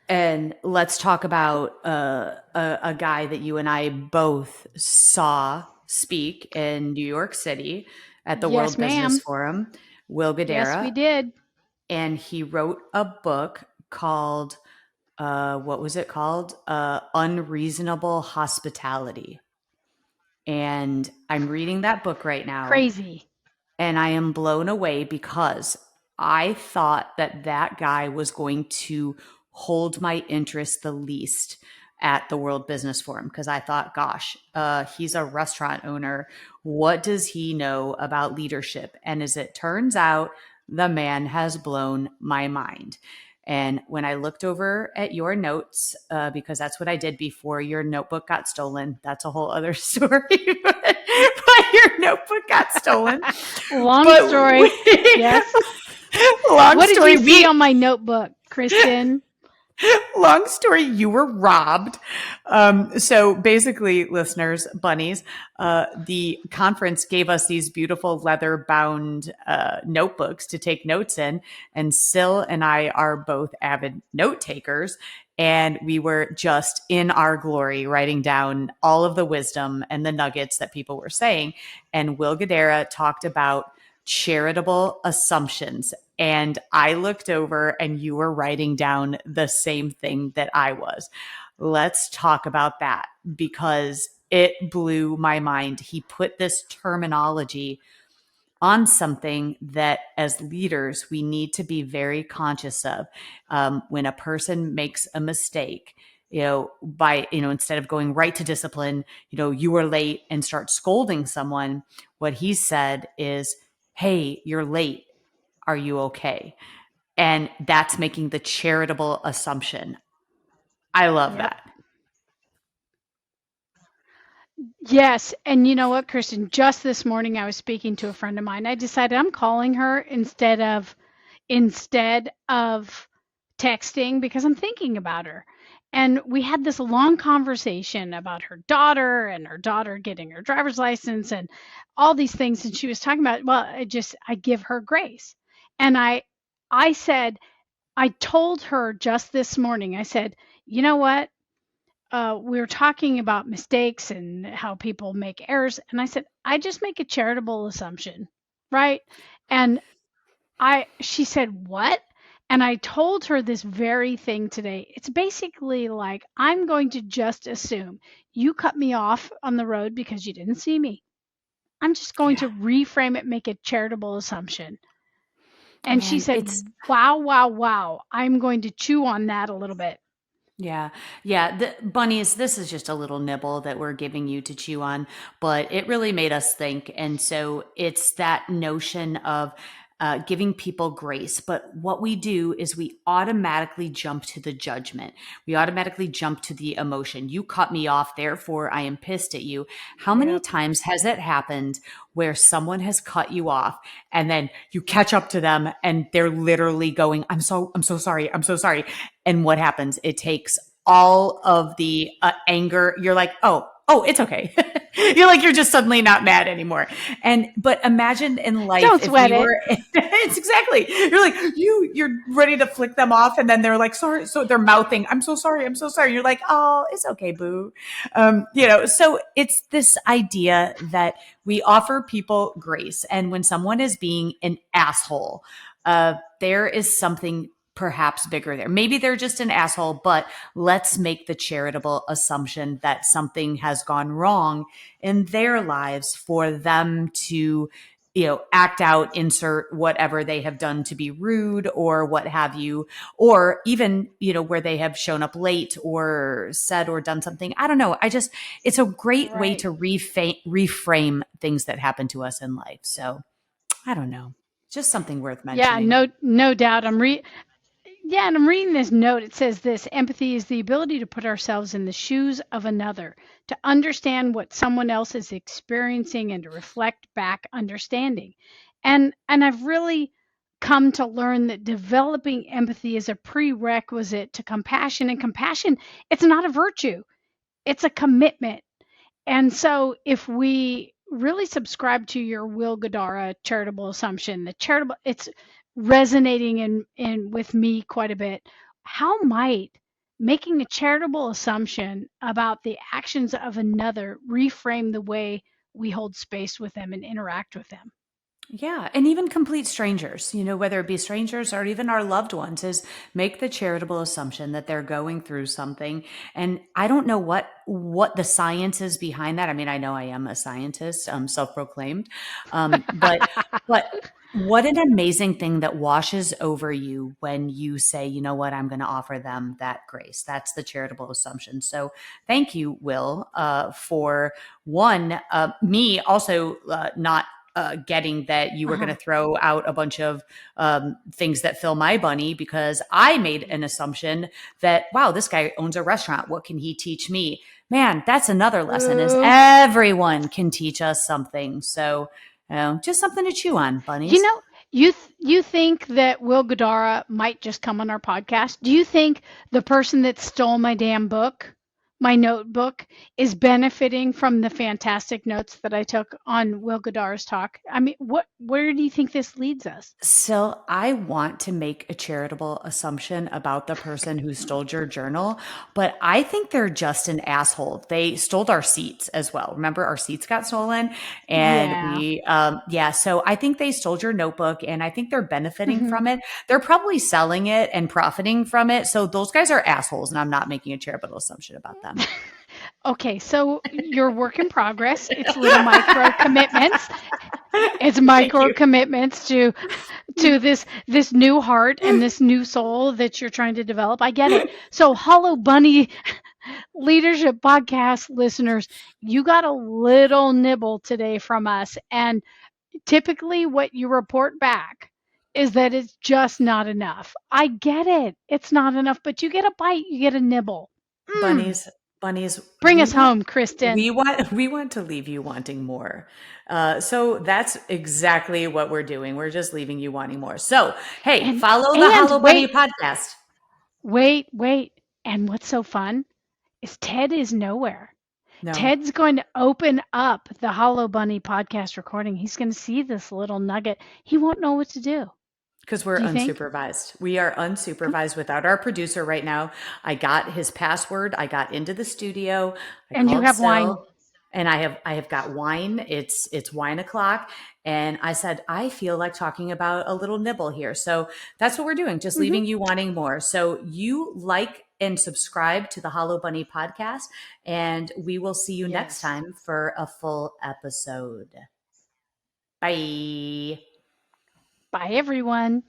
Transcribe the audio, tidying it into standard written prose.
And let's talk about a guy that you and I both saw speak in New York City at the Yes, World Business ma'am. Forum, Will Yes, we Guidara. did. And he wrote a book called, what was it called? Unreasonable Hospitality. And I'm reading that book right now, Crazy. and I am blown away because I thought that that guy was going to hold my interest the least at the World Business Forum because I thought, gosh, he's a restaurant owner. What does he know about leadership? And as it turns out, the man has blown my mind. And when I looked over at your notes, because that's what I did before your notebook got stolen, that's a whole other story. But your notebook got stolen. Long But story. Yes. long What did story, you see on my notebook, Kristen? long story, you were robbed. So basically, listeners, bunnies, the conference gave us these beautiful leather bound notebooks to take notes in. And Sil and I are both avid note takers. And we were just in our glory writing down all of the wisdom and the nuggets that people were saying. And Will Guidara talked about charitable assumptions. And I looked over and you were writing down the same thing that I was. Let's talk about that because it blew my mind. He put this terminology on something that as leaders we need to be very conscious of. When a person makes a mistake, instead of going right to discipline, you were late and start scolding someone, what he said is, hey, you're late, are you okay? And that's making the charitable assumption. I love Yep. that. Yes. And you know what, Kristen? Just this morning I was speaking to a friend of mine. I decided I'm calling her instead of texting because I'm thinking about her. And we had this long conversation about her daughter and her daughter getting her driver's license and all these things. And she was talking about, well, I give her grace. And I said, I told her just this morning, I said, you know what? We were talking about mistakes and how people make errors. And I said, I just make a charitable assumption, right? And she said, what? And I told her this very thing today. It's basically like, I'm going to just assume you cut me off on the road because you didn't see me. I'm just going Yeah. to reframe it, make a charitable assumption. And she Man, said, it's wow, wow, wow. I'm going to chew on that a little bit. yeah. Yeah, the bunnies, this is just a little nibble that we're giving you to chew on, but it really made us think. And so it's that notion of giving people grace. But what we do is we automatically jump to the judgment. We automatically jump to the emotion. You cut me off, therefore I am pissed at you. How many Yep. times has it happened where someone has cut you off and then you catch up to them and they're literally going, I'm so sorry. I'm so sorry. And what happens? It takes all of the anger. You're like, oh, it's okay. You're just suddenly not mad anymore. But imagine in life Don't if sweat we it. were, it's exactly, you're like, you're ready to flick them off. And then they're like, sorry. So they're mouthing, I'm so sorry. I'm so sorry. You're like, oh, it's okay, boo. So it's this idea that we offer people grace. And when someone is being an asshole, there is something perhaps bigger there. Maybe they're just an asshole, but let's make the charitable assumption that something has gone wrong in their lives for them to, act out, insert whatever they have done to be rude or what have you, or even, where they have shown up late or said or done something. I don't know. It's a great way Right. to reframe things that happen to us in life. So I don't know. Just something worth Yeah, mentioning. no doubt. Yeah, and I'm reading this note. It says this: empathy is the ability to put ourselves in the shoes of another, to understand what someone else is experiencing and to reflect back understanding. And I've really come to learn that developing empathy is a prerequisite to compassion, and compassion, it's not a virtue. It's a commitment. And so if we really subscribe to your Will Gadara charitable assumption, the charitable, it's resonating in with me quite a bit. How might making a charitable assumption about the actions of another reframe the way we hold space with them and interact with them. Yeah, and even complete strangers, whether it be strangers or even our loved ones, is make the charitable assumption that they're going through something. And I don't know what the science is behind that. I mean, I know I am a scientist, self-proclaimed, but what an amazing thing that washes over you when you say, you know what, I'm going to offer them that grace. That's the charitable assumption. So thank you, Will, for one, me also not getting that you were going to Uh-huh. throw out a bunch of things that fill my bunny, because I made an assumption that, wow, this guy owns a restaurant. What can he teach me? Man, that's another lesson, is Boo. everyone can teach us something. So, just something to chew on, You bunnies. know, you think that Will Gadara might just come on our podcast? Do you think the person that stole my damn book, my notebook, is benefiting from the fantastic notes that I took on Will Gadara's talk? I mean, where do you think this leads us? So I want to make a charitable assumption about the person who stole your journal, but I think they're just an asshole. They stole our seats as well. Remember, our seats got stolen, and Yeah. yeah. So I think they stole your notebook, and I think they're benefiting Hmm. from it. They're probably selling it and profiting from it. So those guys are assholes, and I'm not making a charitable assumption about them. Okay, so your work in progress. It's little micro commitments. It's Thank micro you. commitments to this new heart and this new soul that you're trying to develop. I get it. So Hollow Bunny Leadership Podcast listeners, you got a little nibble today from us, and typically what you report back is that it's just not enough. I get it. It's not enough, but you get a bite, you get a nibble. Mm. Bunnies, bunnies, Bring us home, Kristen. we want to leave you wanting more. So that's exactly what we're doing. We're just leaving you wanting more. So hey, And follow the and Hollow Bunny podcast. wait. And what's so fun is Ted is nowhere. No, Ted's going to open up the Hollow Bunny podcast recording. He's going to see this little nugget. He won't know what to do. because we're Do you think? unsupervised. We are unsupervised without our producer right now. I got his password. I got into the studio. I And you called have wine. Sil, and I have got wine. It's wine o'clock, and I said I feel like talking about a little nibble here. So that's what we're doing. Just Hmm. leaving you wanting more. So you like and subscribe to the Hollow Bunny podcast, and we will see you next Yes. time for a full episode. Bye. Bye, everyone.